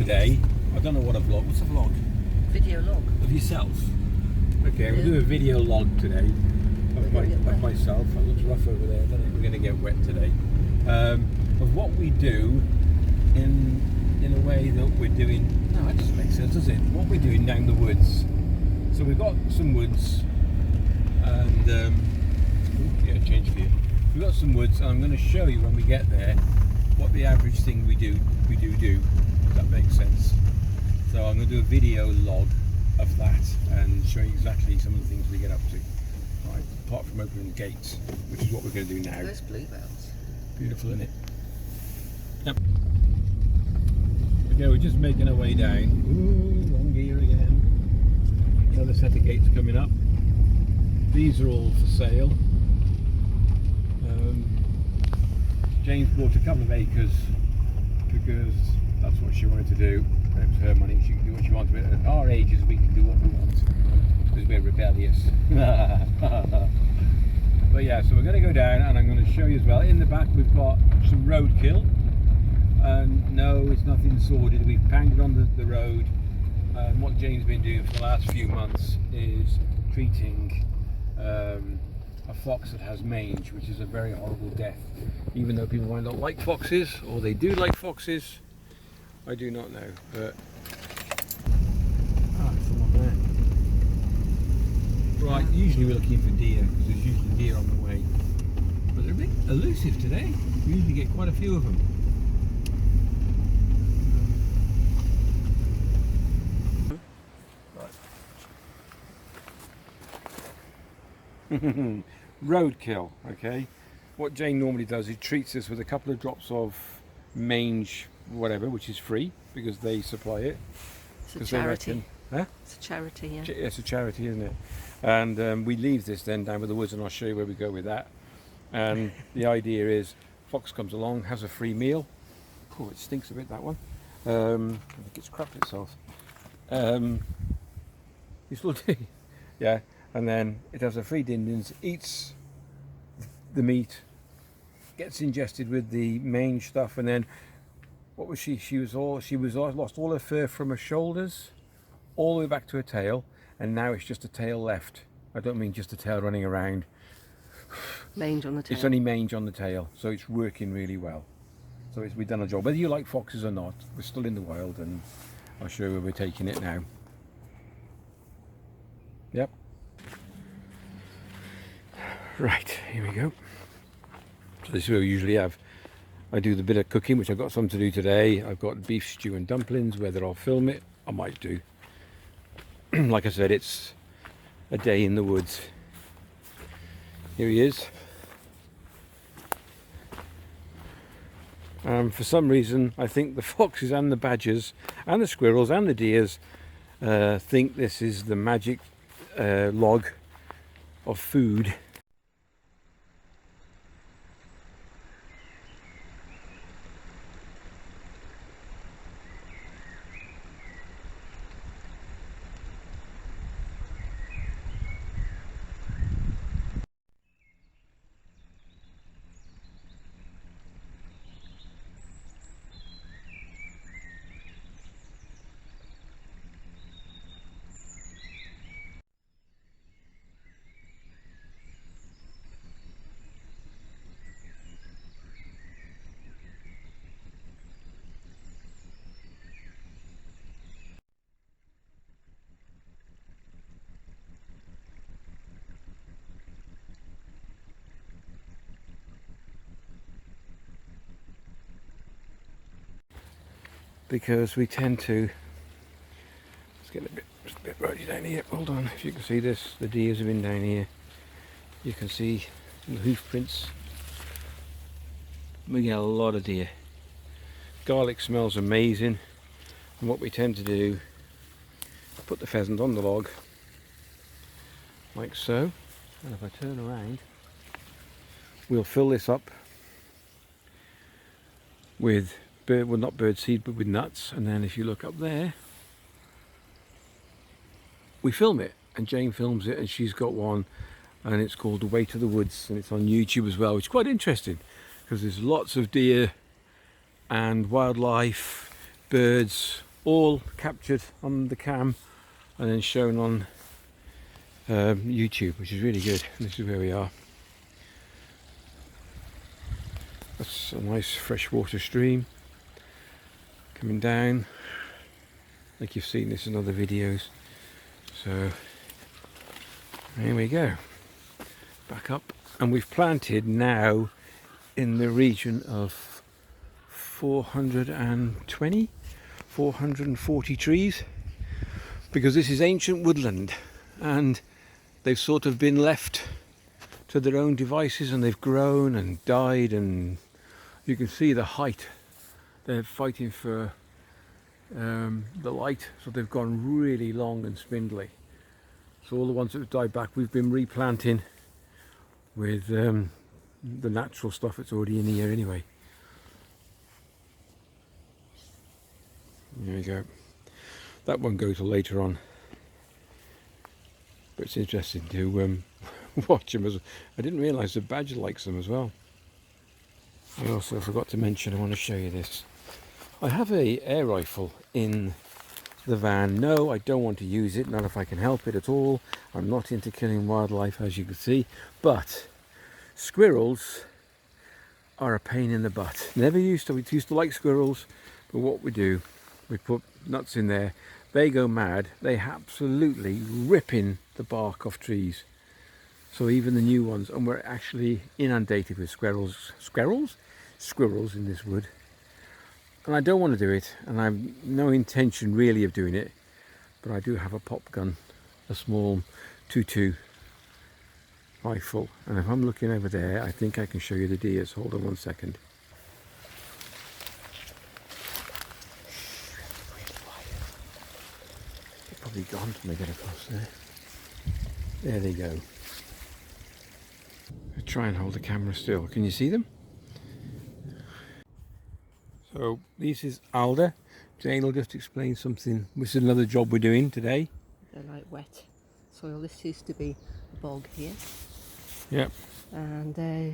today. I don't know what a vlog. What's a vlog? Video log. Of yourself. Okay, we'll do a video log today of myself. It looks rough over there. I don't think we're going to get wet today. Of what we do in a way that we're doing. No, that just makes sense, does it? What we're doing down the woods. So we've got some woods, and yeah, change for you. We've got some woods, and I'm going to show you when we get there what the average thing we do. If that makes sense. So I'm going to do a video log of that and show you exactly some of the things we get up to. Right, apart from opening the gates, which is what we're going to do now. Those bluebells. Beautiful, isn't it? Yep. Okay, we're just making our way down. Ooh, wrong gear again. Another set of gates coming up. These are all for sale. James bought a couple of acres because that's what she wanted to do. It was her money. She can do what she wants with it. At our ages, we can do what we want because we're rebellious. But yeah, so we're going to go down, and I'm going to show you as well. In the back, we've got some roadkill. And no, it's nothing sordid. We've pounded on the road. And what James has been doing for the last few months is treating a fox that has mange, which is a very horrible death. Even though people might not like foxes, or they do like foxes, I do not know. But someone there. Right, usually we're looking for deer because there's usually deer on the way. But they're a bit elusive today. We usually get quite a few of them. Roadkill, okay. What Jane normally does, he treats this with a couple of drops of mange, whatever, which is free because they supply it. It's a charity. Huh? It's a charity, yeah. It's a charity, isn't it? And we leave this then down with the woods, and I'll show you where we go with that. And the idea is, fox comes along, has a free meal. Oh, it stinks a bit, that one. I think it's crapped itself. You still do, yeah. And then it has a free din-dins, eats the meat, gets ingested with the mange stuff, and then what was she? She lost all her fur from her shoulders, all the way back to her tail, and now it's just a tail left. I don't mean just a tail running around. Mange on the tail. It's only mange on the tail, so it's working really well. So we've done a job. Whether you like foxes or not, we're still in the wild, and I'll show you where we're taking it now. Yep. Right, here we go. So this is where we usually have. I do the bit of cooking, which I've got some to do today. I've got beef stew and dumplings. Whether I'll film it, I might do. Like I said, it's a day in the woods. Here he is. For some reason, I think the foxes and the badgers and the squirrels and the deers think this is the magic log of food. Because we tend to, let's get a bit ruddy down here. Hold on, if you can see this, the deers have been down here. You can see the hoof prints. We get a lot of deer. Garlic smells amazing, and what we tend to do, put the pheasant on the log, like so, and if I turn around, we'll fill this up with well, not bird seed, but with nuts. And then if you look up there, we film it, and Jane films it, and she's got one, and it's called The Way to the Woods, and it's on YouTube as well, which is quite interesting because there's lots of deer and wildlife, birds, all captured on the cam and then shown on YouTube, which is really good. This is where we are. That's a nice freshwater stream coming down. I think you've seen this in other videos. So here we go, back up, and we've planted now in the region of 440 trees, because this is ancient woodland and they've sort of been left to their own devices, and they've grown and died, and you can see the height. They're fighting for the light, so they've gone really long and spindly. So all the ones that have died back, we've been replanting with the natural stuff that's already in here anyway. There we go. That won't go till later on, but it's interesting to watch them. I didn't realise the badger likes them as well. I also forgot to mention, I want to show you this. I have a air rifle in the van. No, I don't want to use it, not if I can help it at all. I'm not into killing wildlife, as you can see, but squirrels are a pain in the butt. We used to like squirrels, but what we do, we put nuts in there, they go mad, they absolutely ripping the bark off trees. So even the new ones, and we're actually inundated with squirrels in this wood. And I don't want to do it, and I have no intention really of doing it, but I do have a pop gun, a small 2.2 rifle, and if I'm looking over there, I think I can show you the deers. Hold on one second. They're probably gone when they get across there. There they go. I'll try and hold the camera still. Can you see them? So this is alder. Jane will just explain something. This is another job we're doing today. They're like wet soil. This used to be a bog here. Yep. And there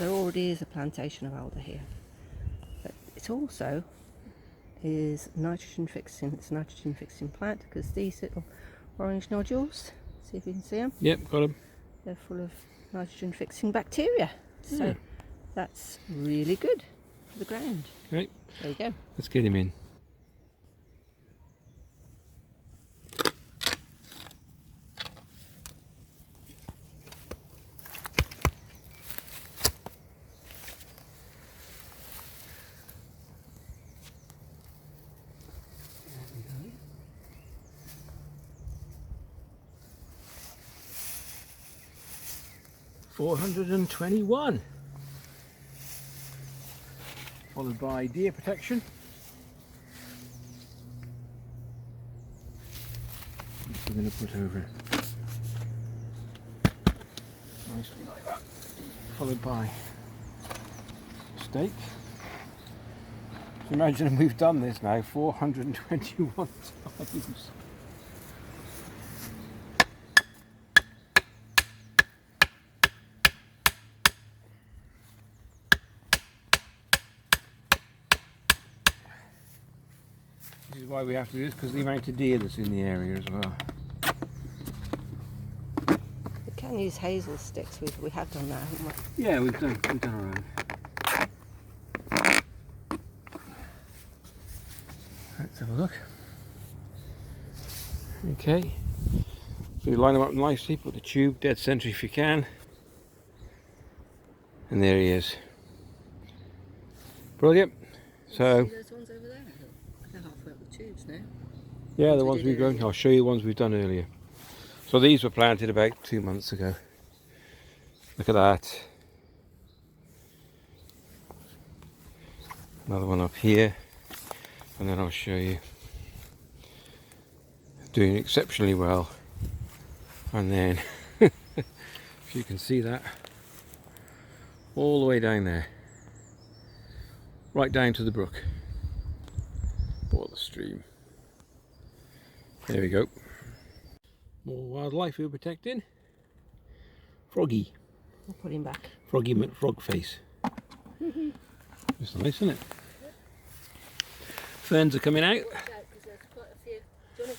already is a plantation of alder here. But it also is nitrogen fixing. It's a nitrogen fixing plant, because these little orange nodules, see if you can see them. Yep, got them. They're full of nitrogen fixing bacteria. So Yeah. that's really good for the ground. Right. There you go. Let's get him in. $421. Followed by deer protection. Which we're going to put over nicely like that. Followed by steak. So imagine we've done this now 421 times. This is why we have to do this, because the amount of deer that's in the area as well. We can use hazel sticks. We have done that, haven't we? Yeah, we've done our own. Let's have a look. Okay, so you line them up nicely, put the tube dead centre if you can, and there he is. Brilliant. So See those ones over there? They're halfway up the tubes now. yeah, the ones we've grown. I'll show you the ones we've done earlier. So these were planted about 2 months ago. Look at that. Another one up here, and then I'll show you. Doing exceptionally well. And then, if you can see that, all the way down there, right down to the brook, or the stream. There we go. More wildlife we're protecting. Froggy. I'll put him back. Froggy McFrogface. It's nice, isn't it? Ferns are coming out.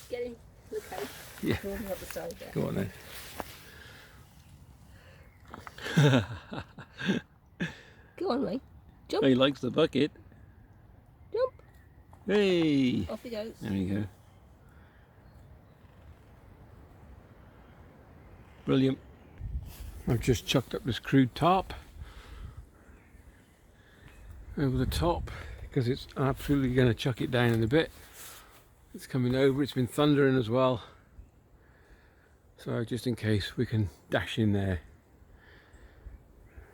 get him. Okay. Yeah. Go on the other side there. Go on then. Go on, mate. Jump. He likes the bucket. Jump. Hey! Off he goes. There you go. Brilliant. I've just chucked up this crude tarp over the top because it's absolutely going to chuck it down in a bit. It's coming over, it's been thundering as well. So just in case we can dash in there.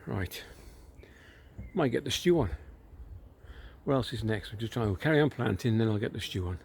Right. Might get the stew on. What else is next? We'll just try and carry on planting, then I'll get the stew on.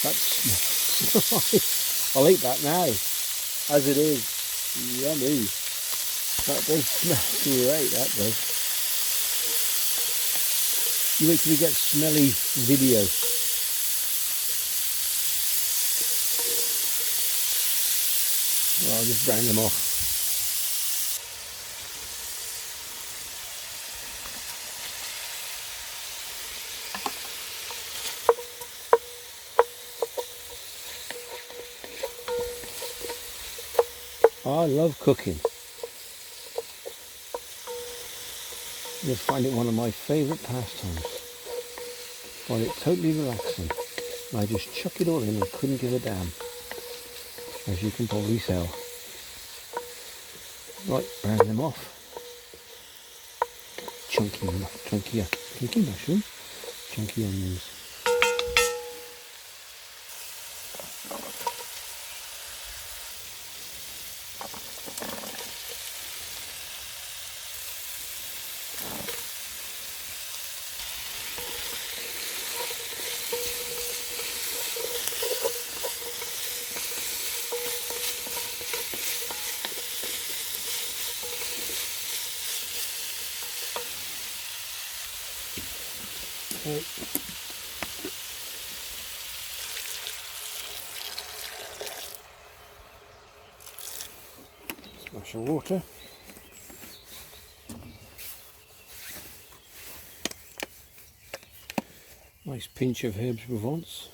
That's I'll eat that now, as it is. Yummy. That does smell great, that does. You wait till we get smelly video. Well, I'll just brown them off. I love cooking. I just find it one of my favourite pastimes. Find it totally relaxing. I just chuck it all in and couldn't give a damn. As you can probably tell. Right, brown them off. Chunky mushroom. Chunky onions. Splash of water. Nice pinch of herbs Provence.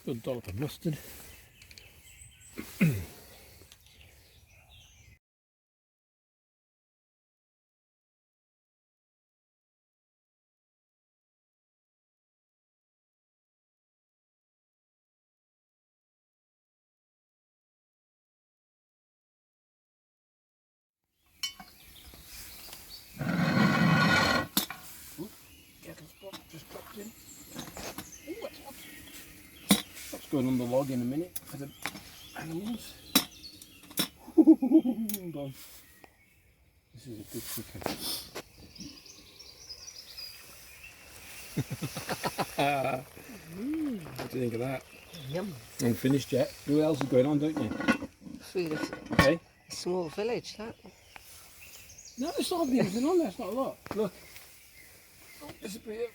Good dollop of mustard. Just dropped in. Ooh, what's hot? That's going on the log in a minute for the animals. Hold on. This is a good chicken. What do you think of that? Yum. I'm finished yet. What else is going on, don't you? Food of Okay. a small village, that. No, there's not anything on there. It's not a lot. Look. Oh, disappear.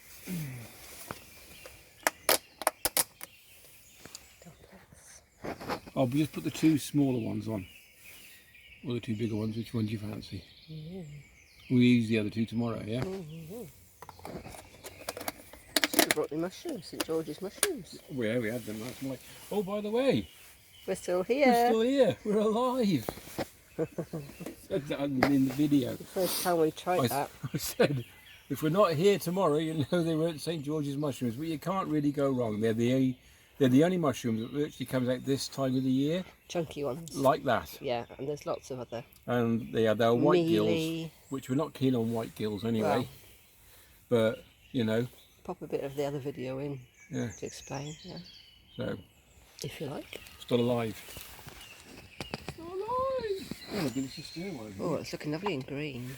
Oh, we just put the two smaller ones on. Or the two bigger ones. Which one do you fancy? We use the other two tomorrow, yeah? Should have brought me mushrooms, St George's mushrooms. Yeah, we had them last night. Oh, by the way, We're still here. we're still here. We're alive. Said that in the video. First time we tried that. I said, if we're not here tomorrow, you know they weren't St George's mushrooms, but you can't really go wrong. They're the They're the only mushrooms that actually comes out this time of the year, Chunky ones. like that. Yeah, and there's lots of other. And they're white Mealy. gills, which we're not keen on white gills anyway. Well, but you know, pop a bit of the other video in yeah. to explain. Yeah. So, if you like. still alive. Still alive. Oh, look, it's just steering wheel. Oh, it's looking lovely in green.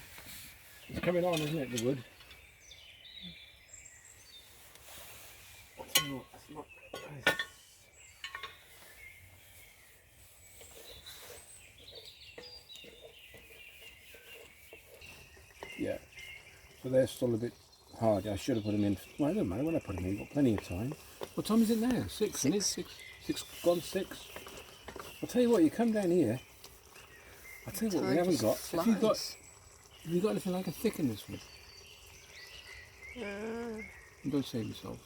It's coming on, isn't it, the wood? Yeah, so they're still a bit hard. I should have put them in. Well, I don't matter when I put them in. Got plenty of time. What time is it now? 6. Isn't it? 6 gone 6. I'll tell you what. You come down here. I'll tell you what we haven't got. Have you got anything like a thick in this wood? Don't save yourself.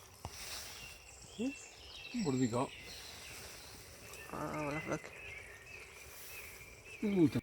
What have we got? I'll have a look. Ooh, look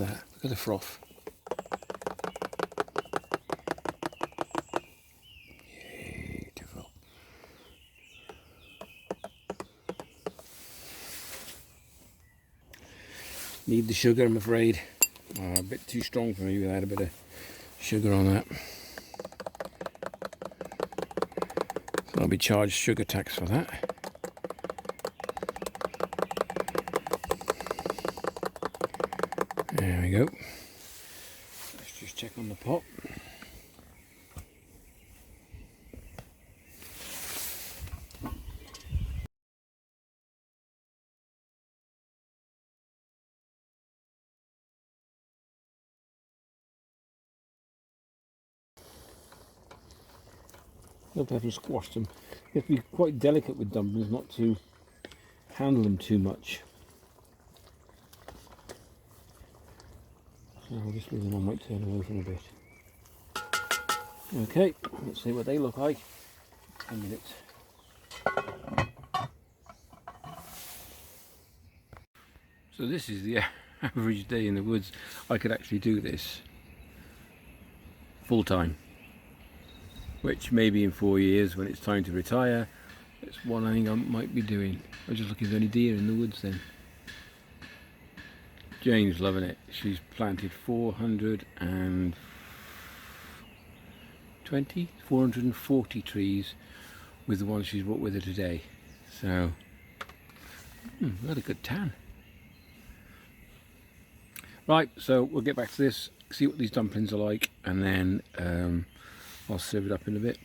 at that. Look at the froth. Beautiful. Need the sugar, I'm afraid. A bit too strong for me without a bit of sugar on that. So I'll be charged sugar tax for that. There we go. Let's just check on the pot. Hope I haven't squashed them. You have to be quite delicate with dumplings not to handle them too much. So I'll just leave them on, might turn them over in a bit. Okay, let's see what they look like. 10 minutes. So this is the average day in the woods. I could actually do this full time, which maybe in 4 years when it's time to retire, it's one I think I might be doing. I'm just looking for any deer in the woods then. Jane's loving it. She's planted 440 trees with the ones she's brought with her today. So, what a good tan. Right, so we'll get back to this, see what these dumplings are like, and then I'll serve it up in a bit.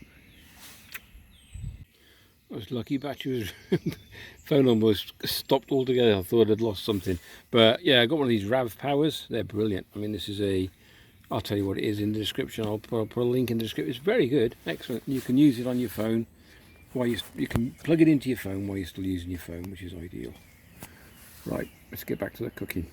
I was lucky, battery was phone almost stopped altogether. I thought I'd lost something, but yeah, I got one of these Rav Powers. They're brilliant. I mean, this is I'll tell you what it is in the description. I'll put a link in the description. It's very good, excellent. You can use it on your phone while you can plug it into your phone while you're still using your phone, which is ideal. Right, let's get back to the cooking.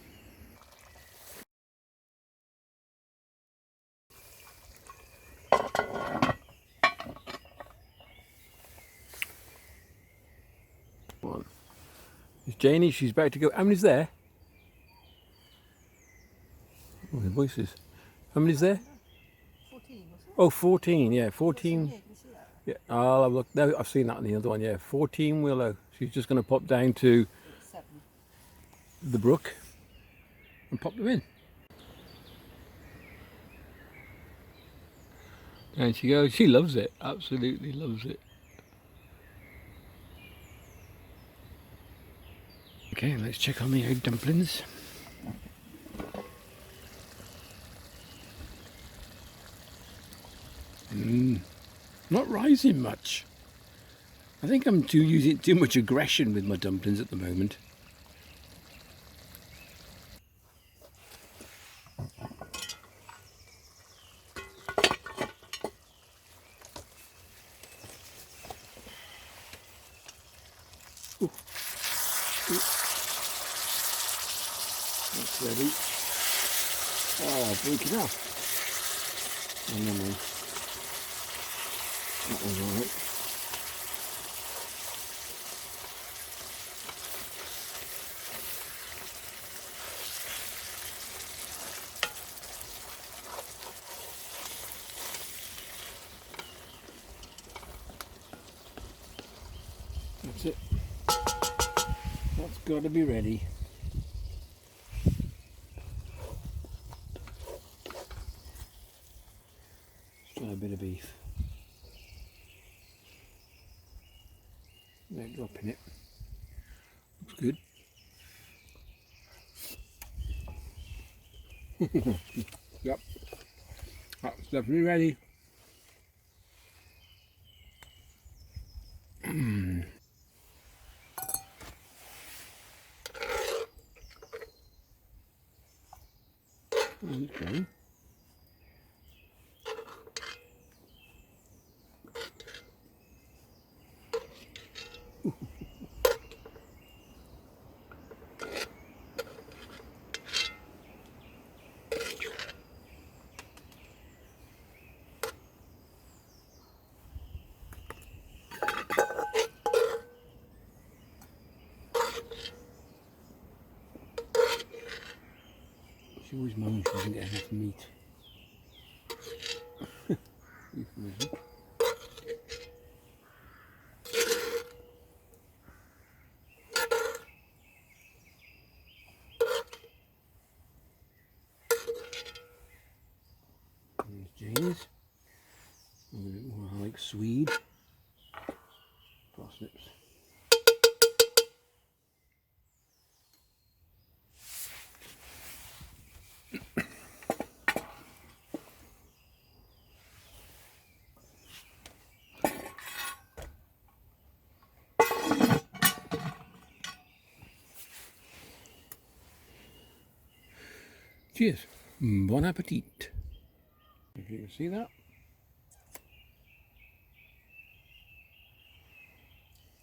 It's Janie, she's about to go. How many's there? Oh, the voices. How many's there? Oh, 14, yeah, 14. Here, can you see that? Yeah, I'll have a look. No, I've seen that on the other one, yeah. 14 Willow. She's just going to pop down to It's 7. the brook and pop them in. And she goes, she loves it, absolutely loves it. Okay, let's check on the egg dumplings. Not rising much. I think I'm using too much aggression with my dumplings at the moment. Ooh. Ooh. That's ready. Oh, break it off. Oh, no, no. That was alright. That's it. That's got to be ready. Let's try a bit of beef. No drop in it. Looks good. Yep. That's definitely ready. Okay. She always moans she doesn't get enough meat. There's James. A little bit more like Swede. Parsnips. Cheers. Bon appetit. If you can see that.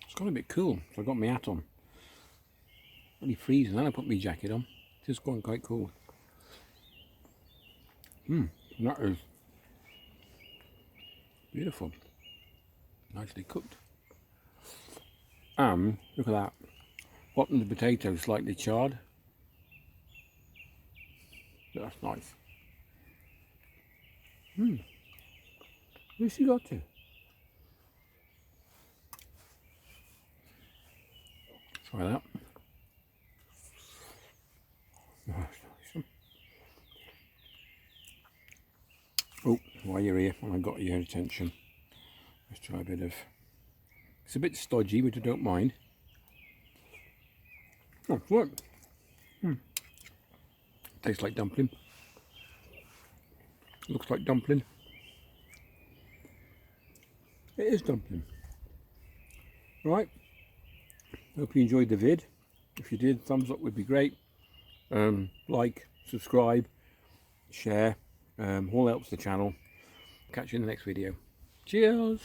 It's got a bit cool, so I got my hat on. Really freezing, then I put my jacket on. It's just gone quite cool. That is beautiful. Nicely cooked. Look at that. Bottom of the potato slightly charred. That's nice. Where's she got to? Try that. Oh, while you're here, and I got your attention, let's try a bit of. It's a bit stodgy, but I don't mind. Oh, look. Tastes like dumpling. Looks like dumpling. It is dumpling. Right. Hope you enjoyed the vid. If you did, thumbs up would be great. Like, subscribe, share. All helps the channel. Catch you in the next video. Cheers.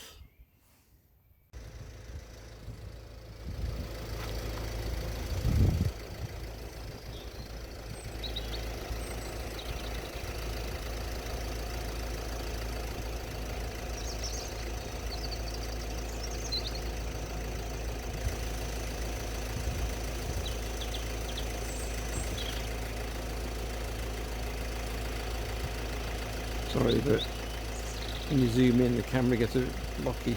Sorry, but When you zoom in, the camera gets a bit blocky.